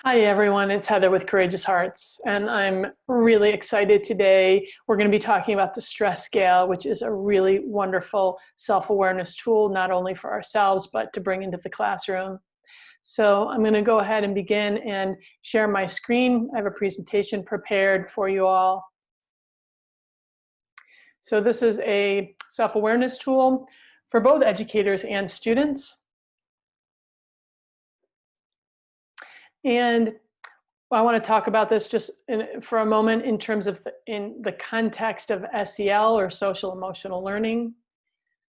Hi, everyone. It's Heather with Courageous Hearts, and I'm really excited today. We're going to be talking about the stress scale, which is a really wonderful self-awareness tool, not only for ourselves, but to bring into the classroom. So I'm going to go ahead and begin and share my screen. I have a presentation prepared for you all. So this is a self-awareness tool for both educators and students. And I want to talk about this just for a moment in terms of in the context of SEL, or social emotional learning.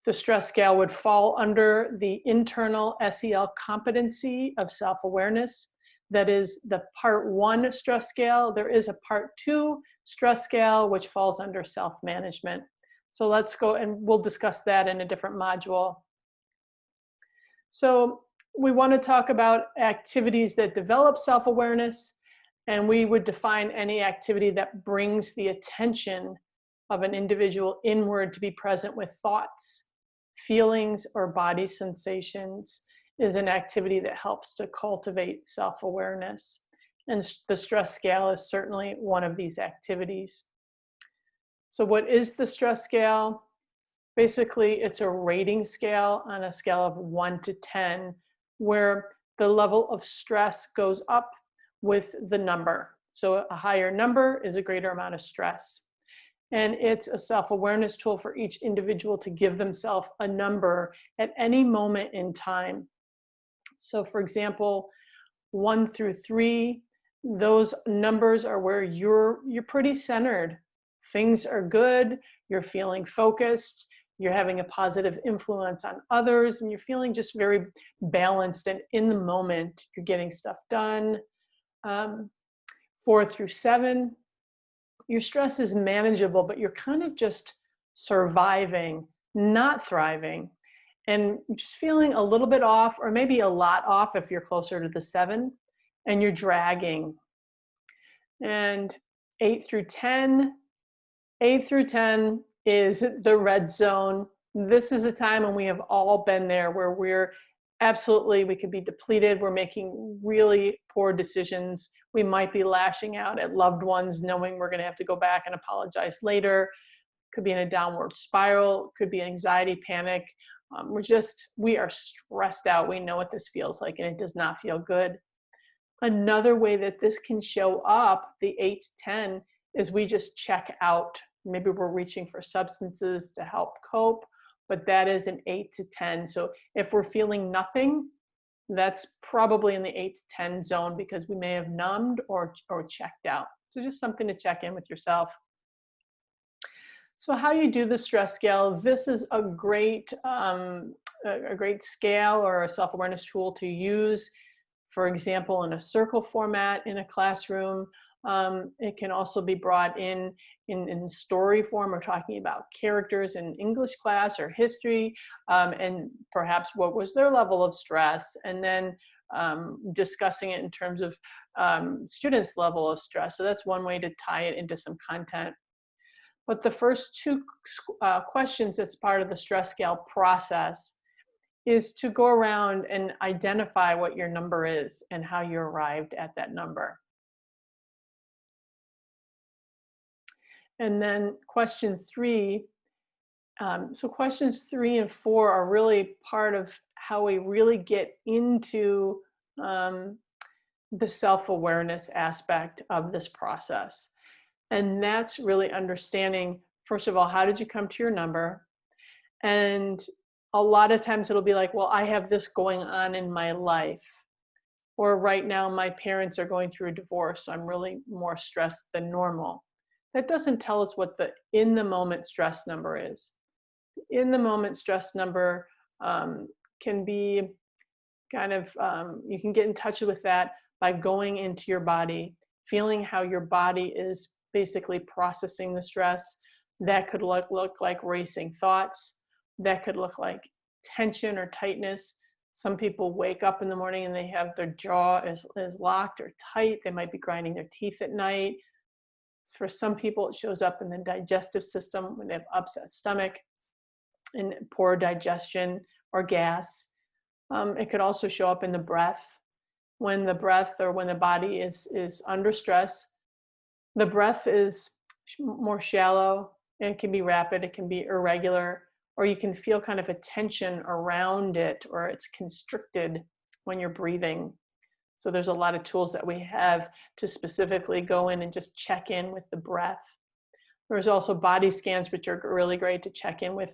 The stress scale would fall under the internal SEL competency of self-awareness. That is the part 1 stress scale. There is a part 2 stress scale, which falls under self-management. So let's go and we'll discuss that in a different module. So we want to talk about activities that develop self-awareness, and we would define any activity that brings the attention of an individual inward to be present with thoughts, feelings, or body sensations is an activity that helps to cultivate self-awareness. And the stress scale is certainly one of these activities. So what is the stress scale? Basically, it's a rating scale on a scale of 1 to 10, where the level of stress goes up with the number. So a higher number is a greater amount of stress. And it's a self-awareness tool for each individual to give themselves a number at any moment in time. So for example, 1 through 3, those numbers are where you're pretty centered. Things are good, you're feeling focused, you're having a positive influence on others, and you're feeling just very balanced and in the moment. You're getting stuff done. 4 through 7, your stress is manageable, but you're kind of just surviving, not thriving, and just feeling a little bit off, or maybe a lot off if you're closer to the 7, and you're dragging. And 8 through 10, 8 through 10 is the red zone. This is a time when we have all been there, where we could be depleted. We're making really poor decisions. We might be lashing out at loved ones, knowing we're going to have to go back and apologize later. Could be in a downward spiral. Could be anxiety, panic. We are stressed out. We know what this feels like, and it does not feel good. Another way that this can show up, the 8 to 10, is we just check out. Maybe we're reaching for substances to help cope, but that is an 8 to 10. So if we're feeling nothing, that's probably in the 8 to 10 zone, because we may have numbed or checked out. So just something to check in with yourself. So how you do the stress scale, this is a great scale or a self-awareness tool to use, for example, in a circle format in a classroom. It can also be brought in story form. We're talking about characters in English class or history, and perhaps what was their level of stress, and then discussing it in terms of students' level of stress. So that's one way to tie it into some content. But the first 2 questions as part of the stress scale process is to go around and identify what your number is and how you arrived at that number. And then question 3, so questions 3 and 4 are really part of how we really get into the self-awareness aspect of this process. And that's really understanding, first of all, how did you come to your number? And a lot of times it'll be like, well, I have this going on in my life. Or right now, my parents are going through a divorce, so I'm really more stressed than normal. That doesn't tell us what the in the moment stress number is. In the moment stress number can be kind of, you can get in touch with that by going into your body, feeling how your body is basically processing the stress. That could look like racing thoughts. That could look like tension or tightness. Some people wake up in the morning and they have their jaw is locked or tight. They might be grinding their teeth at night. For some people, it shows up in the digestive system when they have upset stomach and poor digestion or gas. It could also show up in the breath. when the breath or when the body is under stress. The breath is more shallow, and it can be rapid, it can be irregular, or you can feel kind of a tension around it, or it's constricted when you're breathing. So there's a lot of tools that we have to specifically go in and just check in with the breath. There's also body scans, which are really great to check in with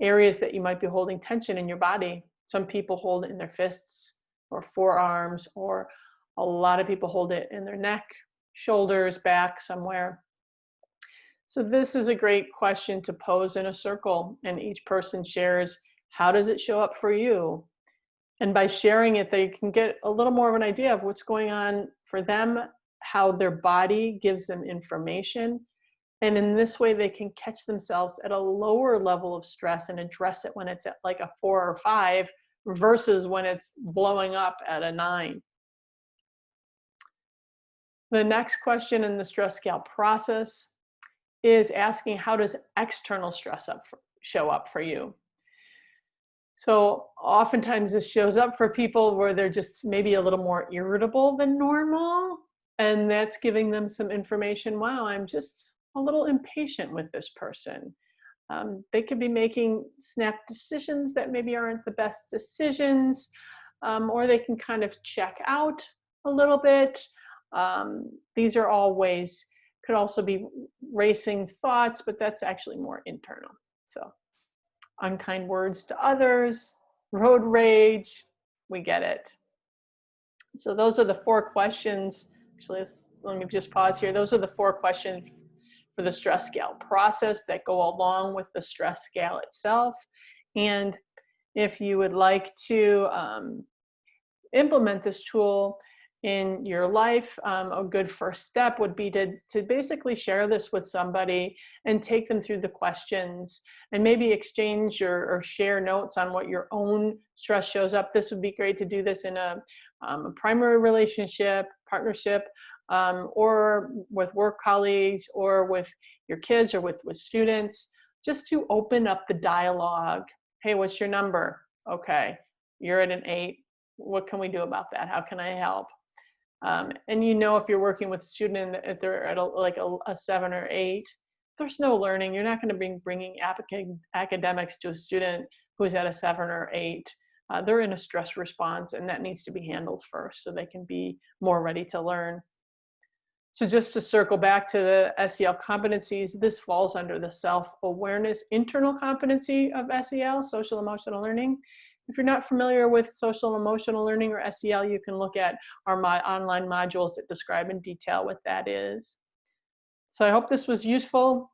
areas that you might be holding tension in your body. Some people hold it in their fists or forearms, or a lot of people hold it in their neck, shoulders, back, somewhere. So this is a great question to pose in a circle, and each person shares, how does it show up for you? And by sharing it, they can get a little more of an idea of what's going on for them, how their body gives them information. And in this way, they can catch themselves at a lower level of stress and address it when it's at like a 4 or 5 versus when it's blowing up at a 9. The next question in the stress scale process is asking, how does external stress show up for you? So oftentimes this shows up for people where they're just maybe a little more irritable than normal, and that's giving them some information. Wow, I'm just a little impatient with this person. They could be making snap decisions that maybe aren't the best decisions, or they can kind of check out a little bit. These are all ways. Could also be racing thoughts, but that's actually more internal. So unkind words to others, road rage, we get it. So those are the 4 questions. Actually, let me just pause here. Those are the 4 questions for the stress scale process that go along with the stress scale itself. And if you would like to implement this tool in your life, a good first step would be to basically share this with somebody and take them through the questions and maybe exchange or share notes on what your own stress shows up. This would be great to do this in a primary relationship, partnership, or with work colleagues, or with your kids, or with students, just to open up the dialogue. Hey, what's your number? Okay, you're at an 8. What can we do about that? How can I help? And if you're working with a student and they're at a 7 or 8, there's no learning. You're not going to be bringing academics to a student who's at a 7 or 8. They're in a stress response, and that needs to be handled first so they can be more ready to learn. So just to circle back to the SEL competencies, this falls under the self-awareness internal competency of SEL, social emotional learning. If you're not familiar with social emotional learning or SEL, you can look at our online modules that describe in detail what that is. So I hope this was useful.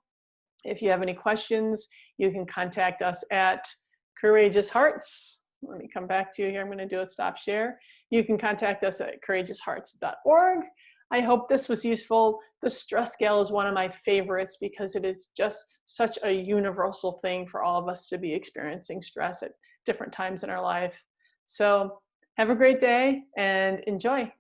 If you have any questions, you can contact us at Courageous Hearts. Let me come back to you here. I'm going to do a stop share. You can contact us at courageoushearts.org. I hope this was useful. The stress scale is one of my favorites because it is just such a universal thing for all of us to be experiencing stress at different times in our life. So have a great day and enjoy.